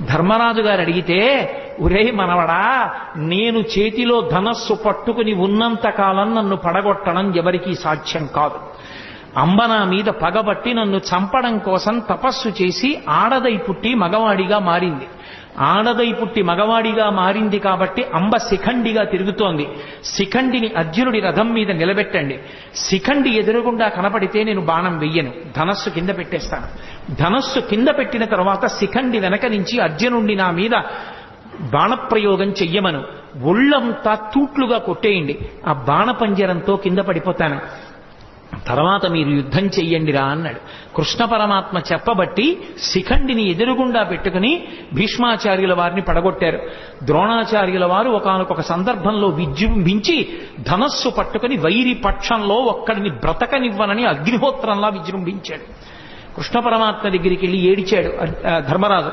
ధర్మరాజు గారు అడిగితే, ఒరే మనవడా, నేను చేతిలో ధనస్సు పట్టుకుని ఉన్నంత కాలం నన్ను పడగొట్టడం ఎవరికీ సాధ్యం కాదు. అంబ నా మీద పగబట్టి నన్ను చంపడం కోసం తపస్సు చేసి ఆడదై పుట్టి మగవాడిగా మారింది. ఆడదై పుట్టి మగవాడిగా మారింది కాబట్టి అంబ శిఖండిగా తిరుగుతోంది. శిఖండిని అర్జునుడి రథం మీద నిలబెట్టండి. శిఖండి ఎదురుగుండా కనపడితే నేను బాణం వెయ్యను, ధనస్సు కింద పెట్టేస్తాను. ధనస్సు కింద పెట్టిన తర్వాత శిఖండి వెనక నుంచి అర్జునుడిని నా మీద బాణప్రయోగం చెయ్యమను, ఒళ్ళంతా తూట్లుగా కొట్టేయండి, ఆ బాణపంజరంతో కింద పడిపోతాను, తర్వాత మీరు యుద్ధం చెయ్యండిరా అన్నాడు. కృష్ణ పరమాత్మ చెప్పబట్టి శిఖండిని ఎదురుగుండా పెట్టుకుని భీష్మాచార్యుల వారిని పడగొట్టారు. ద్రోణాచార్యుల వారు ఒకానొక సందర్భంలో విజృంభించి ధనస్సు పట్టుకుని వైరి పక్షంలో ఒక్కడిని బ్రతకనివ్వనని అగ్నిహోత్రంలా విజృంభించాడు. కృష్ణ పరమాత్మ దగ్గరికి వెళ్ళి ఏడిచాడు ధర్మరాజు.